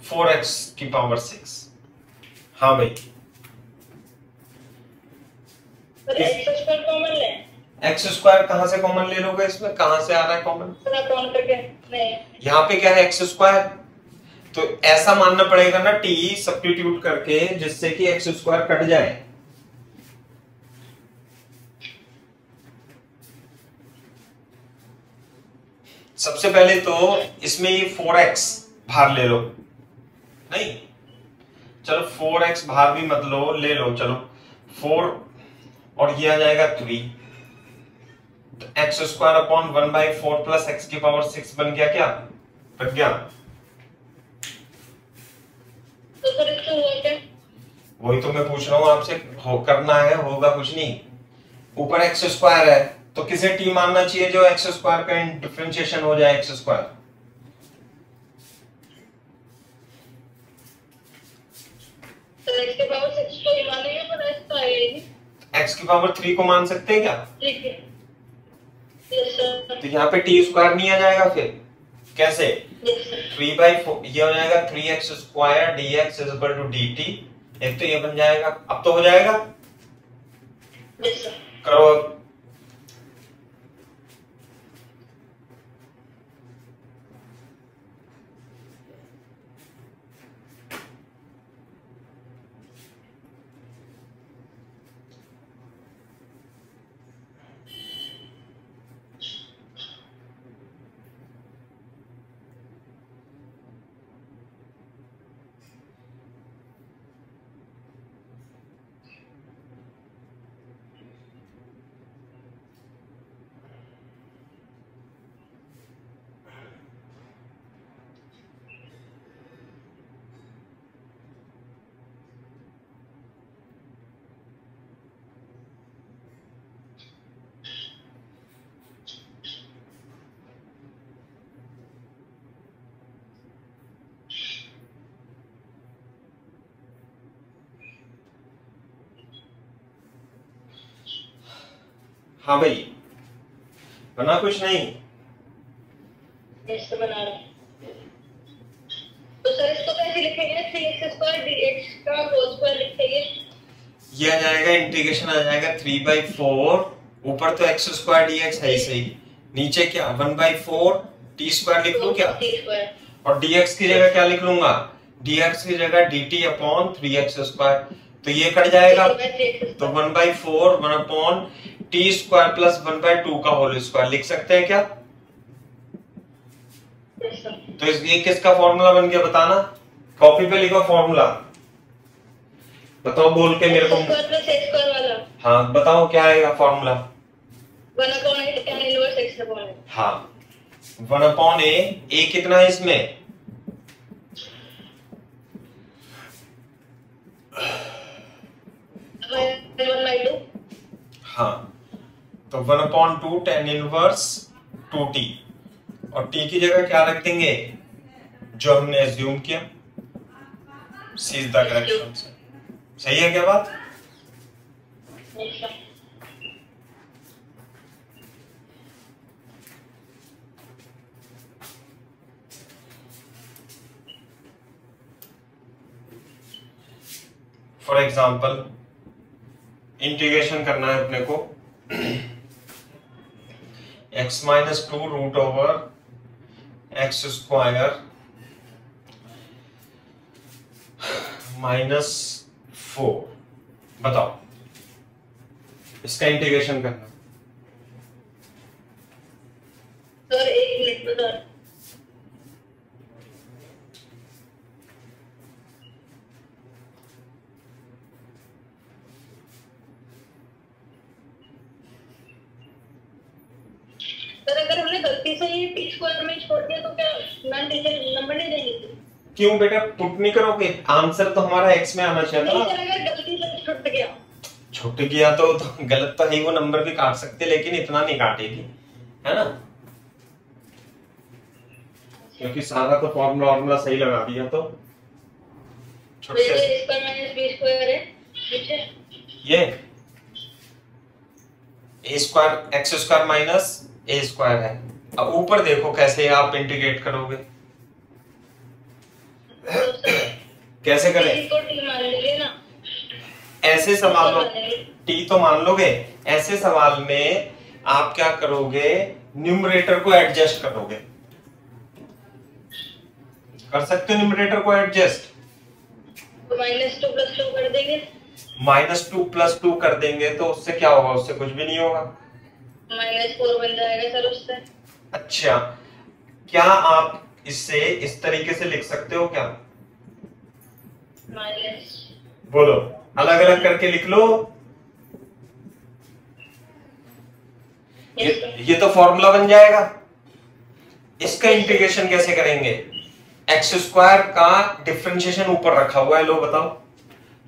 4x की पावर 6। हाँ भाई x स्क्वायर कहां से कॉमन ले लोगे, इसमें कहां से आ रहा है कॉमन, यहाँ पे क्या है x स्क्वायर, तो ऐसा मानना पड़ेगा ना t सब्स्टिट्यूट करके जिससे कि x स्क्वायर कट जाए। सबसे पहले तो इसमें ये 4x बाहर ले लो, नहीं चलो 4x बाहर भी मत लो, ले लो चलो 4, और ये आ जाएगा 3, तो x square upon 1/4 plus x की पावर 6 बन गया, क्या बन गया? तो सर इससे हुआ क्या? वही तो मैं पूछ रहा हूँ आपसे, करना है, होगा कुछ नहीं। ऊपर एक्स स्क्वायर है तो किसे टी मानना चाहिए जो एक्स स्क्वायर का डिफरेंशिएशन हो जाए एक्स स्क्वायर। तो एक्स की पावर 6 को ही मानेंगे, पर एक्स तो आएगा ही नहीं। एक्स की पावर 3 को मान सकते हैं क्या? ठीक है, यस सर। तो यहाँ पे टी स्क्वायर नहीं आ जाएगा, फिर कैसे? Yes sir. 3/4 ये हो जाएगा 3x square dx is equal to dt। एक तो ये बन जाएगा, अब तो हो जाएगा, यस सर। करो अब। हाँ भाई, बना कुछ नहीं? यस सर, बना रहा हूँ। तो सर इसको कैसे लिखेंगे? 3x स्क्वायर dx का होल स्क्वायर लिखेंगे। ये आ जाएगा, इंटीग्रेशन आ जाएगा 3/4, ऊपर तो x स्क्वायर dx है ही सही, नीचे क्या 1/4 t स्क्वायर लिख लूं क्या? t स्क्वायर, और dx की जगह क्या लिख लूंगा? dx की जगह dt अपॉन 3x स्क्वायर, तो ये कट जाएगा, तो 1/4 1 अपॉन टी स्क्वायर प्लस 1/2 का होल स्क्वायर लिख सकते हैं क्या? तो ये किसका फॉर्मूला बन गया बताना, कॉपी पे लिखो फॉर्मूला, बताओ बोल के मेरे को। वाला। हाँ बताओ क्या आएगा formula? 1/8 tan inverse x upon a। हाँ 1/a, a कितना है इसमें? हाँ तो 1/2 tan इनवर्स 2t, और t की जगह क्या रख देंगे जो हमने एज्यूम किया, सीधा करेक्शन से। सही है क्या बात? फॉर एग्जाम्पल इंटीग्रेशन करना है अपने को x-2 root over x square -4, बताओ इसका इंटीग्रेशन करना। सर एक मिनट बता। सर अगर हमने गलती से ये टी स्क्वायर में छोड़ दिया तो क्या मैम टीचर नंबर नहीं देंगे? क्यों बेटा, पुट नहीं करोगे? आंसर तो हमारा x में आना चाहिए था। नहीं सर, अगर गलती से छूट गया तो गलत तो है, वो नंबर भी काट सकते, लेकिन इतना नहीं काटेगी, है ना, क्योंकि सारा तो फॉर्मूला सही लगा दिया। तो ये a square x square minus a square है। अब ऊपर देखो कैसे आप इंटीग्रेट करोगे, कैसे करें? ऐसे सवाल, टी तो मान लोगे, ऐसे सवाल में आप क्या करोगे, न्यूमरेटर को एडजस्ट करोगे। कर सकते हो न्यूमरेटर को एडजस्ट, -2 + 2 कर देंगे। -2 + 2 कर देंगे तो उससे क्या होगा? उससे कुछ भी नहीं होगा, -4 बन जाएगा सर उससे। अच्छा क्या आप इसे इस तरीके से लिख सकते हो क्या? बोलो, अलग अलग करके लिख लो। ये तो फॉर्मूला बन जाएगा। इसका इंटीग्रेशन कैसे करेंगे? एक्स स्क्वायर का डिफरेंशिएशन ऊपर रखा हुआ है, लो बताओ।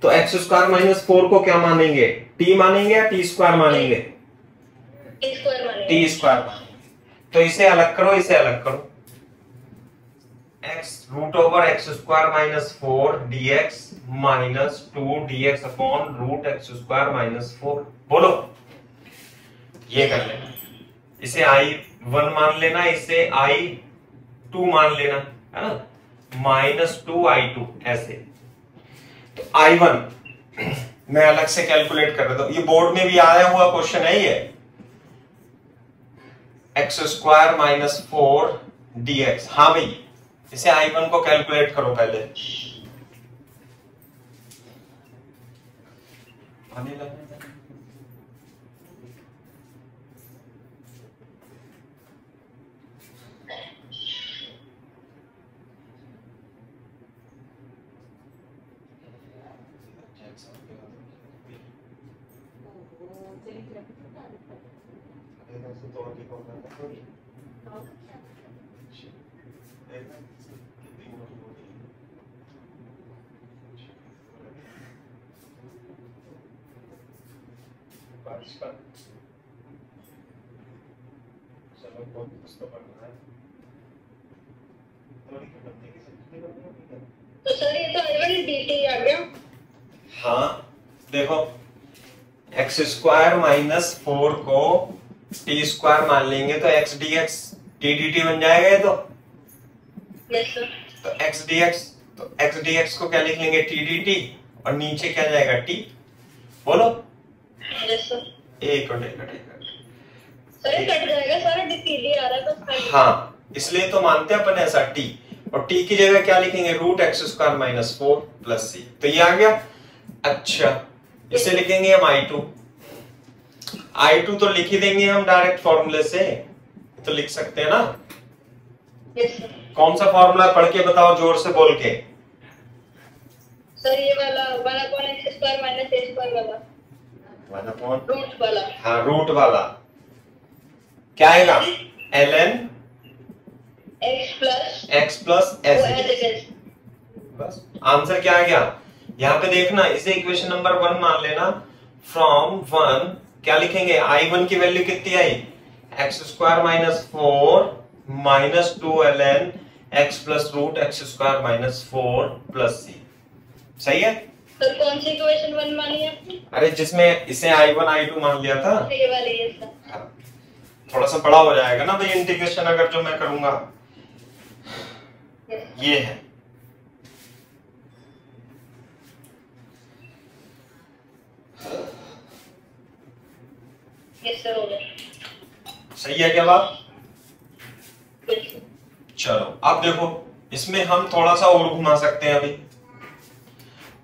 तो एक्स स्क्वायर माइनस 4 को क्या मानेंगे? टी मानेंगे या टी स्क्वायर मानेंगे? टी स्क्वायर मानेंगे। तो इसे अलग करो, इसे अलग करो। x root over x square minus 4 dx minus 2 dx upon root x square minus 4। बोलो, ये कर लेना। इसे I1 मान लेना, इसे I2 मान लेना, है ना? माइनस 2I2 ऐसे। तो I1 मैं अलग से कैलकुलेट कर रहा था, ये बोर्ड में भी आया हुआ क्वेश्चन है ये। X square minus 4 dx। हाँ भाई, इसे I1 को कैलकुलेट करो पहले। आने लगा तो सर ये तो I1 dt आ गया। हाँ देखो, एक्स स्क्वायर माइनस 4 को टी स्क्वायर मान लेंगे तो x D x T D T बन जाएगा ये तो। Yes sir. तो एक्स डी एक्स को क्या लिख लेंगे? टी डी टी, और नीचे क्या जाएगा? टी। बोलो। Yes sir. एक कटेगा सर कट जाएगा सारा, डी डी आ रहा है बस। हाँ, इसलिए तो मानते हैं अपन ऐसा टी, और टी की जगह क्या लिखेंगे? Root x square minus 4 plus C. तो ये आ गया। अच्छा, इसे लिखेंगे हम I2 तो लिख ही देंगे हम डायरेक्ट फॉर्मूले से, तो लिख सकते हैं ना? Yes sir. कौन सा फॉर्मूला पढ़ के बताओ, जोर से बोल के। सर ये वाला 1/x square minus a square वाला, 1 रूट वाला। हाँ, रूट वाला क्या आएगा? ln x plus s। बस आंसर क्या आ गया? यहाँ पे देखना, इसे इक्वेशन नंबर 1 मान लेना। फ्रॉम 1 क्या लिखेंगे? I1 की वैल्यू कितनी आई? X square minus 4 minus 2 ln x plus root x square minus 4 plus C. सही है? सर कौन सी इक्वेशन 1 मानी आपने? अरे जिसमें इसे I1 I2 मान लिया था, ये वाली। Yes sir. हाँ, थोड़ा सा बड़ा हो जाएगा ना भाई इंटीग्रेशन अगर जो मैं करूंगा। ये है। यस सर, हो गया। सही है क्या बात? चलो अब देखो, इसमें हम थोड़ा सा और घुमा सकते हैं। अभी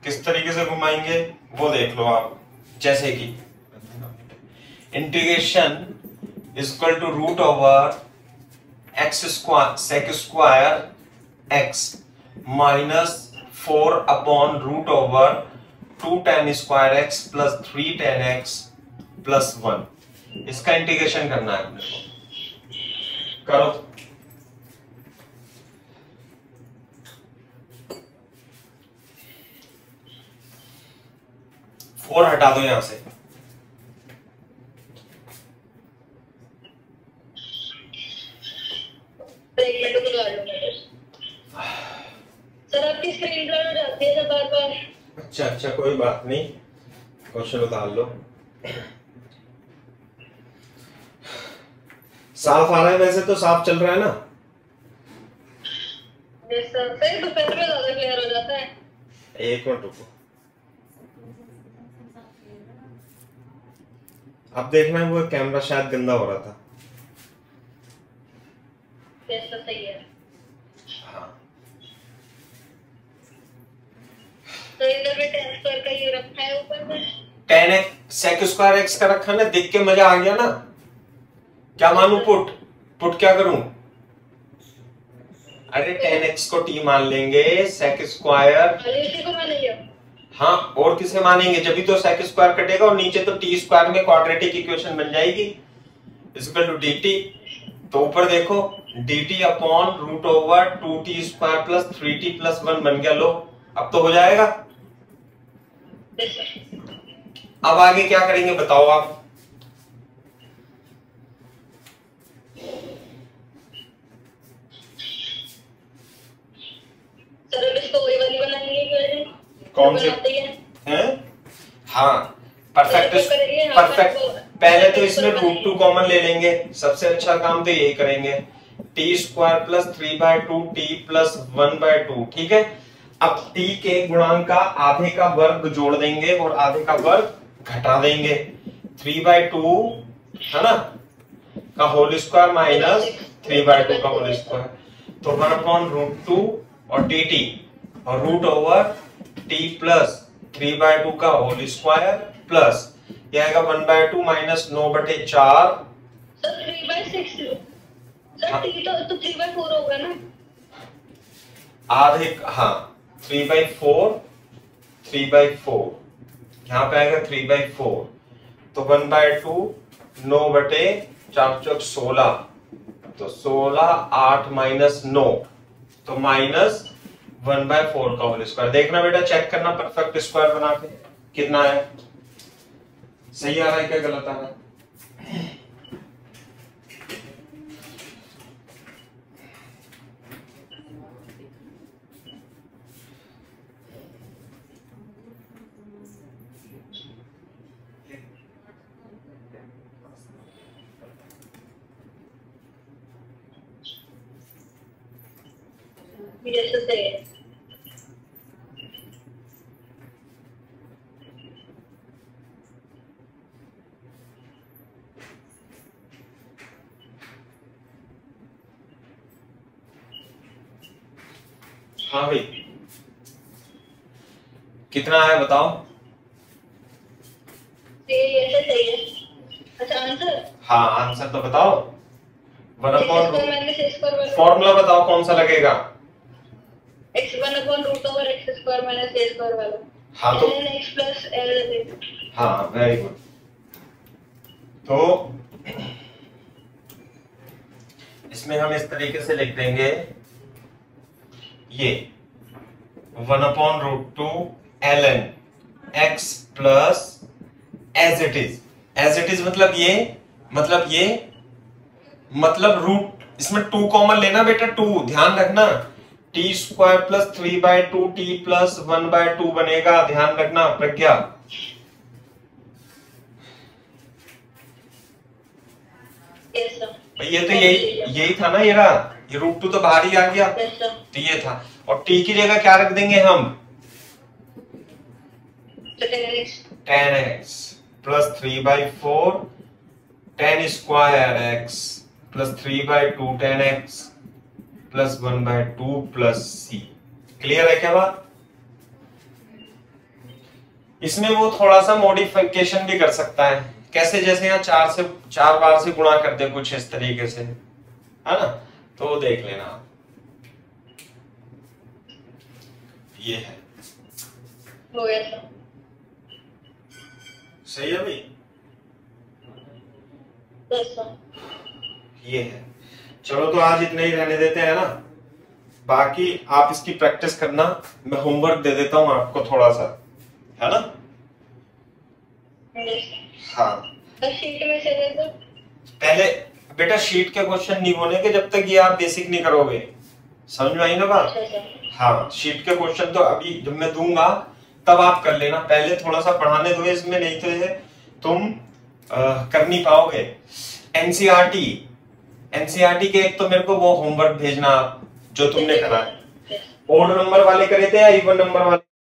किस तरीके से घुमाएंगे वो देख लो आप। जैसे कि integration is equal to root over x square sec square x minus 4 upon root over 2 tan square x plus 3 tan x plus 1। इसका इंटीग्रेशन करना है अपने को। करो। फोर हटा दो यहां से। सर आपकी स्क्रीन ब्लर हो जाती है बार बार। अच्छा कोई बात नहीं, क्वेश्चन उतार लो। साफ आ रहा है? वैसे तो साफ चल रहा है ना? सर दोपहर में ज्यादा क्लियर हो जाता है। एक मिनट रुको, अब देखना है वो कैमरा शायद गंदा हो रहा था। सही है। हाँ, तो इधर में tan स्क्वायर का ये रखा है ऊपर में। tan x sec square x का रखा ना, देख के मजा आ गया ना? क्या मानू? पुट क्या करूं? अरे 10x को t मान लेंगे, sec स्क्वायर। इसी को मानेंगे। हाँ, और किसे मानेंगे? जब भी तो sec स्क्वायर कटेगा और नीचे तो t स्क्वायर में क्वाड्रेटिक इक्वेशन बन जाएगी, इक्वल टू dt। तो ऊपर देखो dt upon root over 2t square plus 3t plus 1 बन गया। लो अब तो हो जाएगा। अब आगे क्या करेंगे बताओ आप? सर अब इसको वही वाली बनाएंगे इक्वेशन। कौन सी हैं? हाँ, परफेक्ट। पहले तो इसमें रूट 2 कॉमन ले लेंगे, सबसे अच्छा काम तो यही करेंगे। T square plus 3/2 T plus 1/2, ठीक है। अब टी के गुणांक का आधे का वर्ग जोड़ देंगे और आधे का वर्ग घटा देंगे। 3/2 है ना का होल स्क्वायर माइनस 3/2 का होल स्क्वायर, तो 1/√2 और dt और रूट ओवर t प्लस 3/2 का होल स्क्वायर प्लस यह आएगा 1/2 माइनस 9/4। सर 3/6 सर t तो 3/4 होगा ना? आधे, हाँ 3/4 यहाँ पे आएगा 3/4, तो 1/2 9/4 16, तो 16 8 माइनस 9, तो माइनस 1/4 का होल स्क्वायर। देखना बेटा, चेक करना परफेक्ट स्क्वायर बना के कितना है, सही आ रहा है क्या गलत आ रहा है? जैसे सही है। हाँ भाई, कितना है बताओ? ये सही है। अच्छा आंसर? हाँ आंसर तो बताओ। फॉर्मूला फॉर्मूला बताओ कौन सा लगेगा? x1/√x² - a² वाला। हाँ तो x प्लस l। हाँ वेरी गुड। तो इसमें हम इस तरीके से लिख देंगे, ये 1/√2 ln x plus as it is मतलब रूट, इसमें 2 कॉमन लेना बेटा, 2 ध्यान रखना। T square plus 3/2 T plus 1/2 बनेगा, ध्यान रखना प्रज्ञा। ये तो यही था ना, ये रूट 2 तो बाहर ही आ गया, तो ये था। और टी की जगह क्या रख देंगे हम? 10x plus 3/4 10 square x plus 3/2 10x plus 1/2 plus c। Clear है क्या बात? इसमें वो थोड़ा सा मॉडिफिकेशन भी कर सकता है। कैसे? जैसे यहाँ 4 बार से गुणा करते कुछ इस तरीके से, है ना, तो देख लेना। ये है, हो गया। सही है भाई? ये है। चलो तो आज इतना ही रहने देते हैं ना, बाकी आप इसकी प्रैक्टिस करना। मैं होमवर्क दे देता हूँ आपको थोड़ा सा, है ना? हाँ, शीट में से दे दो। पहले बेटा शीट के क्वेश्चन नहीं होने के जब तक ये आप बेसिक नहीं करोगे। समझ में आई ना बात? हाँ, शीट के क्वेश्चन तो अभी जब मैं दूंगा तब आप कर लेना, पहले थोड़ा सा पढ़ाने दो इसमें, नहीं तो ये तुम कर नहीं पाओगे। एनसीईआरटी के एक तो मेरे को वो होमवर्क भेजना जो तुमने करा है। ओड नंबर वाले करे थे या इवन नंबर वाले?